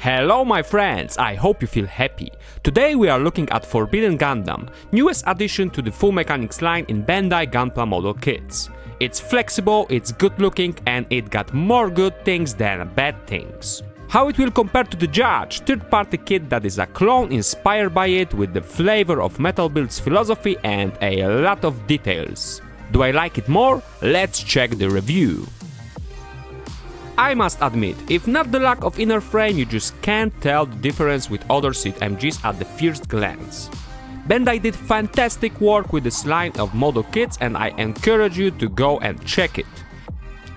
Hello my friends, I hope you feel happy. Today we are looking at Forbidden Gundam, newest addition to the full mechanics line in Bandai Gunpla model kits. It's flexible, it's good looking, and it got more good things than bad things. How it will compare to the Judge, third-party kit that is a clone inspired by it with the flavor of Metal Build's philosophy and a lot of details. Do I like it more? Let's check the review. I must admit, if not the lack of inner frame, you just can't tell the difference with other seat MGs at the first glance. Bandai did fantastic work with this line of model kits and I encourage you to go and check it.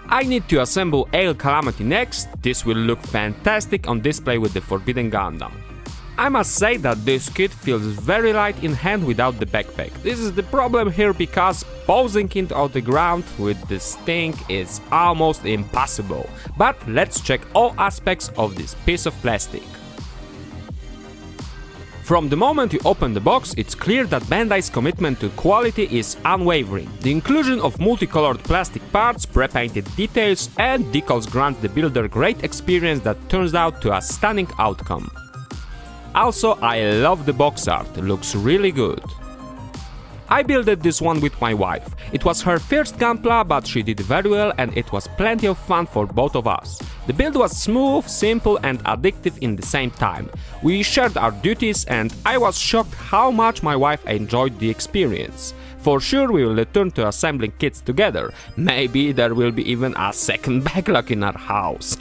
I need to assemble Ale Calamity next, this will look fantastic on display with the Forbidden Gundam. I must say that this kit feels very light in hand without the backpack. This is the problem here because posing it on the ground with this thing is almost impossible. But let's check all aspects of this piece of plastic. From the moment you open the box, it's clear that Bandai's commitment to quality is unwavering. The inclusion of multicolored plastic parts, pre-painted details and decals grant the builder great experience that turns out to a stunning outcome. Also, I love the box art, looks really good. I builded this one with my wife. It was her first Gunpla, but she did very well and it was plenty of fun for both of us. The build was smooth, simple and addictive in the same time. We shared our duties and I was shocked how much my wife enjoyed the experience. For sure we will return to assembling kits together. Maybe there will be even a second backlog in our house.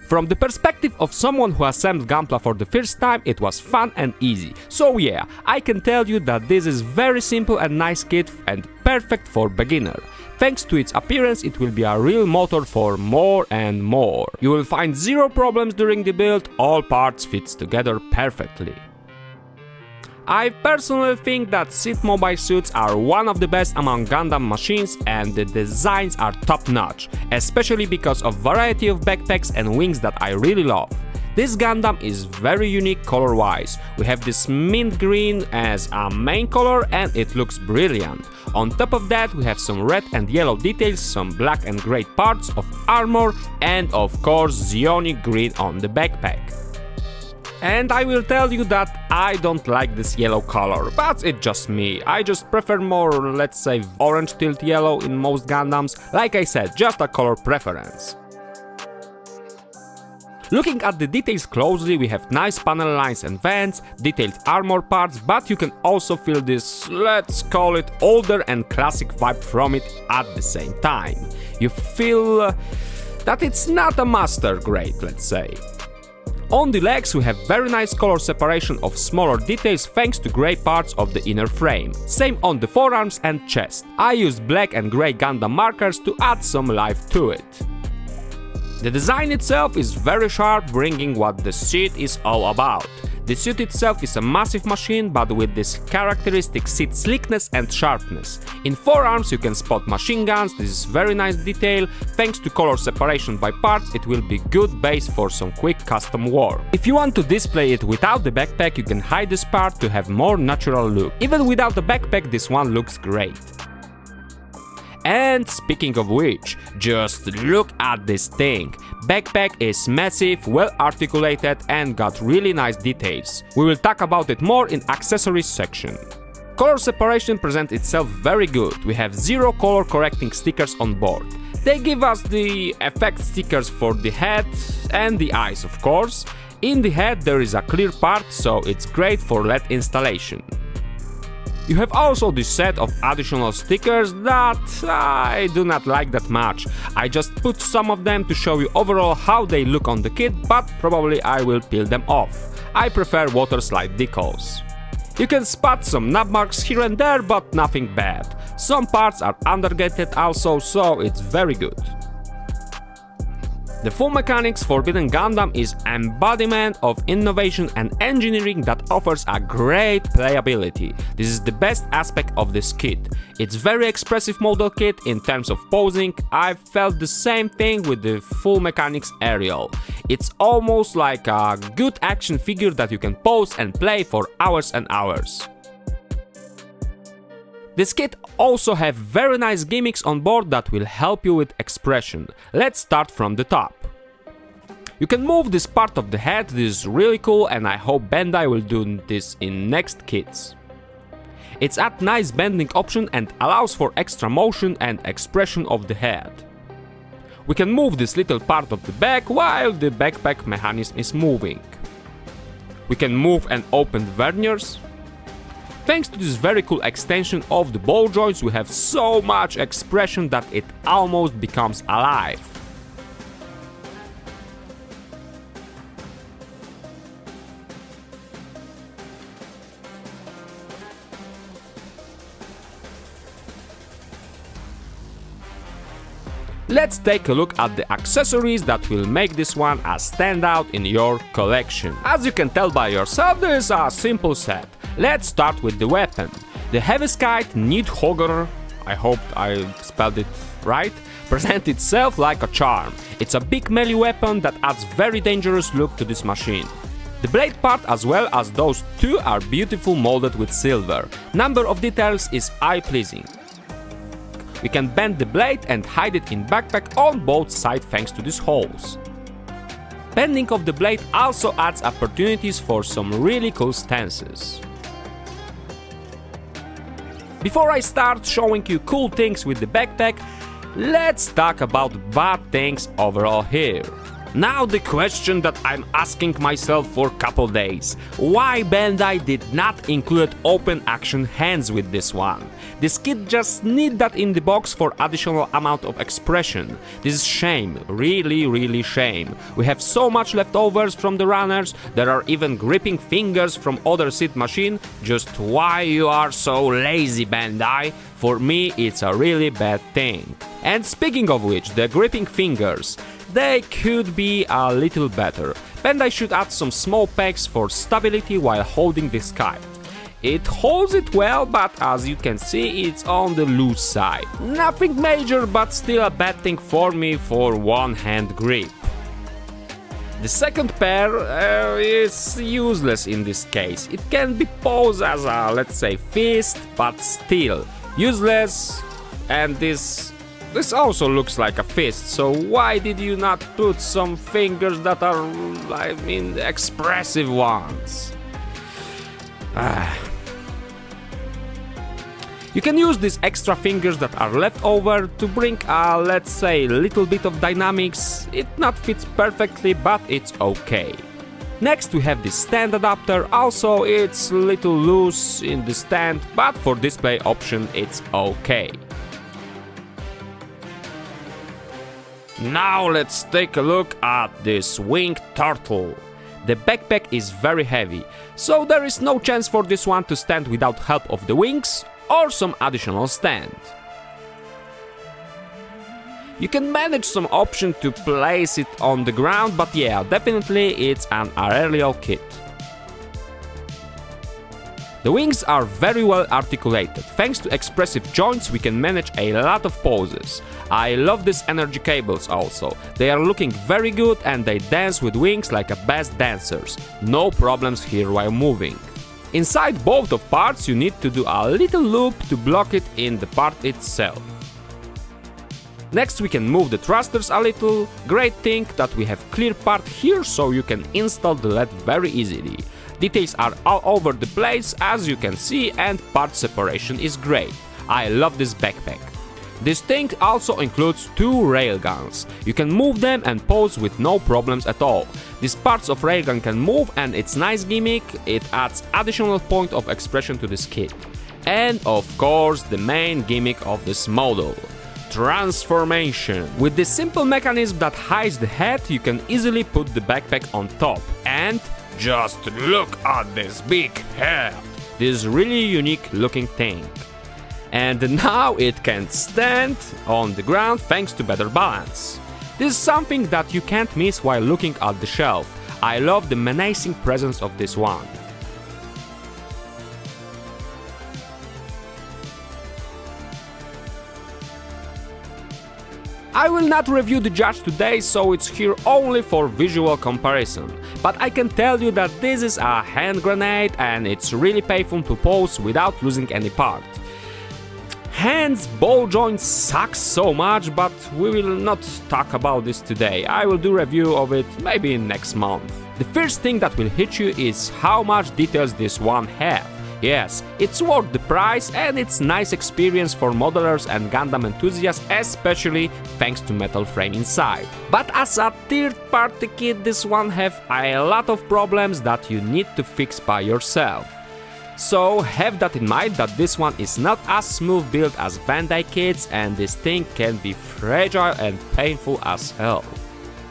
From the perspective of someone who assembled Gunpla for the first time, it was fun and easy. So yeah, I can tell you that this is very simple and nice kit and perfect for beginner. Thanks to its appearance, it will be a real motor for more and more. You will find zero problems during the build, all parts fits together perfectly. I personally think that Sith mobile suits are one of the best among Gundam machines and the designs are top-notch, especially because of variety of backpacks and wings that I really love. This Gundam is very unique color-wise. We have this mint green as a main color and it looks brilliant. On top of that we have some red and yellow details, some black and grey parts of armor and of course Zionic green on the backpack. And I will tell you that I don't like this yellow color, but it's just me. I just prefer more, let's say, orange tilt yellow in most Gundams. Like I said, just a color preference. Looking at the details closely, we have nice panel lines and vents, detailed armor parts, but you can also feel this, let's call it, older and classic vibe from it at the same time. You feel that it's not a master grade, let's say. On the legs we have very nice color separation of smaller details thanks to grey parts of the inner frame. Same on the forearms and chest. I used black and grey Gundam markers to add some life to it. The design itself is very sharp, bringing what the suit is all about. The suit itself is a massive machine, but with this characteristic seat sleekness and sharpness. In forearms you can spot machine guns, this is very nice detail. Thanks to color separation by parts, it will be good base for some quick custom work. If you want to display it without the backpack, you can hide this part to have more natural look. Even without the backpack, this one looks great. And speaking of which, just look at this thing. Backpack is massive, well articulated and got really nice details. We will talk about it more in accessories section. Color separation presents itself very good. We have zero color correcting stickers on board. They give us the effect stickers for the head and the eyes, of course. In the head there is a clear part, so it's great for LED installation. You have also this set of additional stickers that I do not like that much. I just put some of them to show you overall how they look on the kit, but probably I will peel them off. I prefer water slide decals. You can spot some knob marks here and there, but nothing bad. Some parts are undergated also, so it's very good. The full mechanics Forbidden Gundam is embodiment of innovation and engineering that offers a great playability. This is the best aspect of this kit. It's very expressive model kit in terms of posing. I felt the same thing with the full mechanics Ariel. It's almost like a good action figure that you can pose and play for hours and hours. This kit also have very nice gimmicks on board that will help you with expression. Let's start from the top. You can move this part of the head, this is really cool, and I hope Bandai will do this in next kits. It's a nice bending option and allows for extra motion and expression of the head. We can move this little part of the back while the backpack mechanism is moving. We can move and open the verniers. Thanks to this very cool extension of the ball joints, we have so much expression that it almost becomes alive. Let's take a look at the accessories that will make this one a standout in your collection. As you can tell by yourself, this is a simple set. Let's start with the weapon. The Heavyskite Nidhogger, I hope I spelled it right, presents itself like a charm. It's a big melee weapon that adds very dangerous look to this machine. The blade part as well as those two are beautiful molded with silver. Number of details is eye-pleasing. We can bend the blade and hide it in backpack on both sides thanks to these holes. Bending of the blade also adds opportunities for some really cool stances. Before I start showing you cool things with the backpack, let's talk about bad things overall here. Now the question that I'm asking myself for a couple days: why Bandai did not include open action hands with this one? This kit just need that in the box for additional amount of expression. This is shame, really shame. We have so much leftovers from the runners, there are even gripping fingers from other seed machine. Just why you are so lazy, Bandai? For me it's a really bad thing. And speaking of which, the gripping fingers, they could be a little better. Bandai should add some small pegs for stability while holding this kite. It holds it well, but as you can see, it's on the loose side. Nothing major, but still a bad thing for me for one-hand grip. The second pair is useless in this case. It can be posed as a, let's say, fist, but still useless. And this also looks like a fist, so why did you not put some fingers that are, I mean, expressive ones? You can use these extra fingers that are left over to bring a, let's say, little bit of dynamics. It not fits perfectly, but it's okay. Next we have this stand adapter. Also it's little loose in the stand, but for display option it's okay. Now let's take a look at this winged turtle. The backpack is very heavy, so there is no chance for this one to stand without help of the wings or some additional stand. You can manage some option to place it on the ground, but yeah, definitely it's an aerial kit. The wings are very well articulated. Thanks to expressive joints we can manage a lot of poses. I love these energy cables also. They are looking very good and they dance with wings like a best dancers. No problems here while moving. Inside both of parts you need to do a little loop to block it in the part itself. Next we can move the thrusters a little. Great thing that we have clear part here so you can install the LED very easily. Details are all over the place as you can see and part separation is great. I love this backpack. This thing also includes two railguns. You can move them and pose with no problems at all. These parts of railgun can move and it's nice gimmick, it adds additional point of expression to this kit. And of course the main gimmick of this model: transformation. With this simple mechanism that hides the head, you can easily put the backpack on top. And just look at this big head! This really unique looking thing. And now it can stand on the ground thanks to better balance. This is something that you can't miss while looking at the shelf. I love the menacing presence of this one. I will not review the judge today, so it's here only for visual comparison. But I can tell you that this is a hand grenade and it's really painful to pose without losing any part. Hands ball joint sucks so much, but we will not talk about this today. I will do review of it maybe next month. The first thing that will hit you is how much details this one have. Yes, it's worth the price and it's nice experience for modelers and Gundam enthusiasts, especially thanks to metal frame inside. But as a third-party kit, this one have a lot of problems that you need to fix by yourself. So have that in mind that this one is not as smooth build as Bandai kits and this thing can be fragile and painful as hell.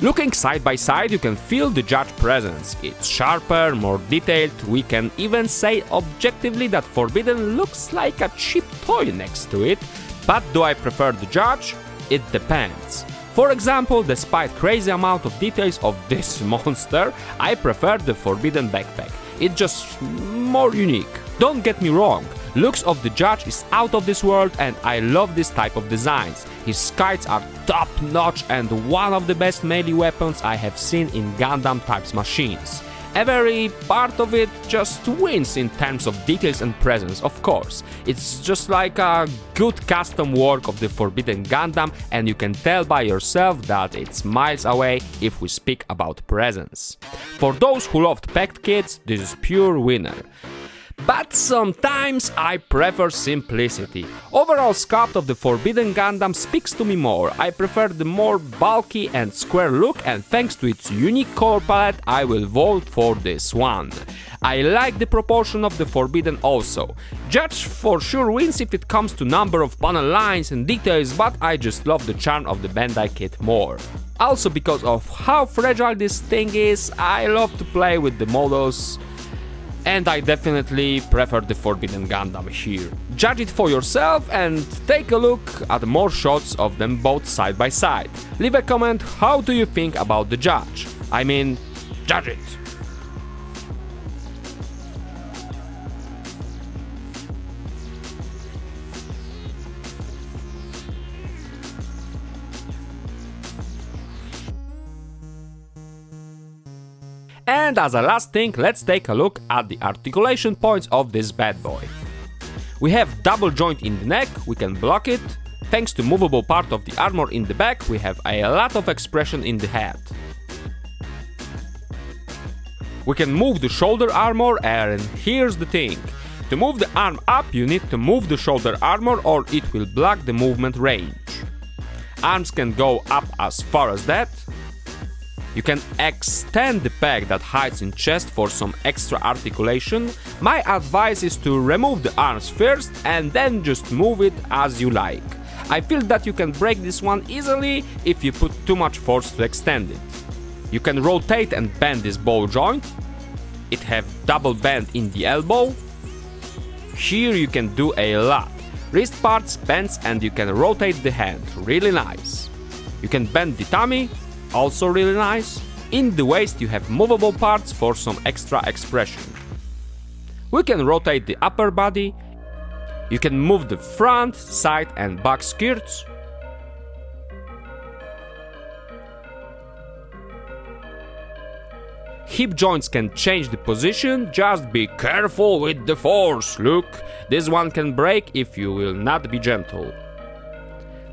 Looking side by side, you can feel the Judge presence. It's sharper, more detailed, we can even say objectively that Forbidden looks like a cheap toy next to it. But do I prefer the Judge? It depends. For example, despite crazy amount of details of this monster, I prefer the Forbidden backpack. It's just more unique. Don't get me wrong, looks of the Judge is out of this world and I love this type of designs. His kites are top notch and one of the best melee weapons I have seen in Gundam types machines. Every part of it just wins in terms of details and presence, of course. It's just like a good custom work of the Forbidden Gundam and you can tell by yourself that it's miles away if we speak about presence. For those who loved packed kits, this is pure winner. But sometimes I prefer simplicity. Overall sculpt of the Forbidden Gundam speaks to me more. I prefer the more bulky and square look and thanks to its unique color palette I will vote for this one. I like the proportion of the Forbidden also. Judge for sure wins if it comes to number of panel lines and details, but I just love the charm of the Bandai kit more. Also because of how fragile this thing is, I love to play with the models. And I definitely prefer the Forbidden Gundam here. Judge it for yourself and take a look at more shots of them both side by side. Leave a comment, how do you think about the Judge? I mean, judge it! And as a last thing, let's take a look at the articulation points of this bad boy. We have double joint in the neck, we can block it. Thanks to movable part of the armor in the back, we have a lot of expression in the head. We can move the shoulder armor and here's the thing. To move the arm up, you need to move the shoulder armor or it will block the movement range. Arms can go up as far as that. You can extend the peg that hides in chest for some extra articulation. My advice is to remove the arms first and then just move it as you like. I feel that you can break this one easily if you put too much force to extend it. You can rotate and bend this ball joint. It have double bend in the elbow. Here you can do a lot. Wrist parts bends and you can rotate the hand, really nice. You can bend the tummy. Also really nice. In the waist you have movable parts for some extra expression. We can rotate the upper body. You can move the front, side and back skirts. Hip joints can change the position, just be careful with the force, look. This one can break if you will not be gentle.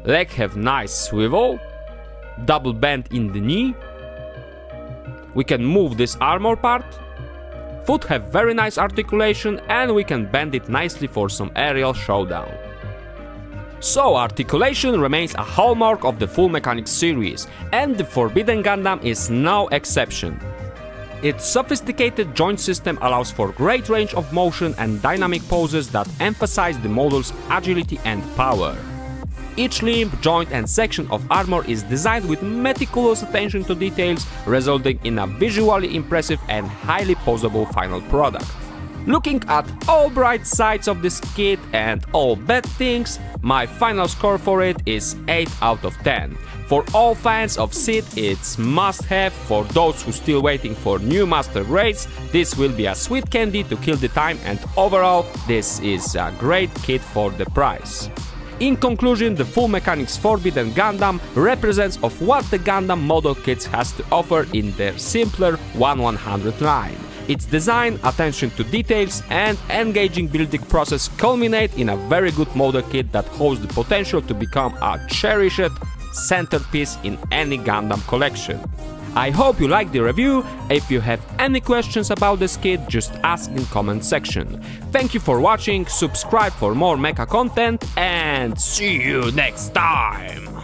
Leg have nice swivel. Double bend in the knee. We can move this armor part. Foot have very nice articulation and we can bend it nicely for some aerial showdown. So articulation remains a hallmark of the full Mechanics series and the Forbidden Gundam is no exception. Its sophisticated joint system allows for great range of motion and dynamic poses that emphasize the model's agility and power. Each limb, joint and section of armor is designed with meticulous attention to details, resulting in a visually impressive and highly poseable final product. Looking at all bright sides of this kit and all bad things, my final score for it is 8 out of 10. For all fans of Sid, it's must-have. For those who still waiting for new master grades, this will be a sweet candy to kill the time and overall, this is a great kit for the price. In conclusion, the full Mechanics Forbidden Gundam represents of what the Gundam model kits has to offer in their simpler 1/100 line. Its design, attention to details, and engaging building process culminate in a very good model kit that holds the potential to become a cherished centerpiece in any Gundam collection. I hope you liked the review. If you have any questions about this kit, just ask in comment section. Thank you for watching, subscribe for more mecha content, and see you next time!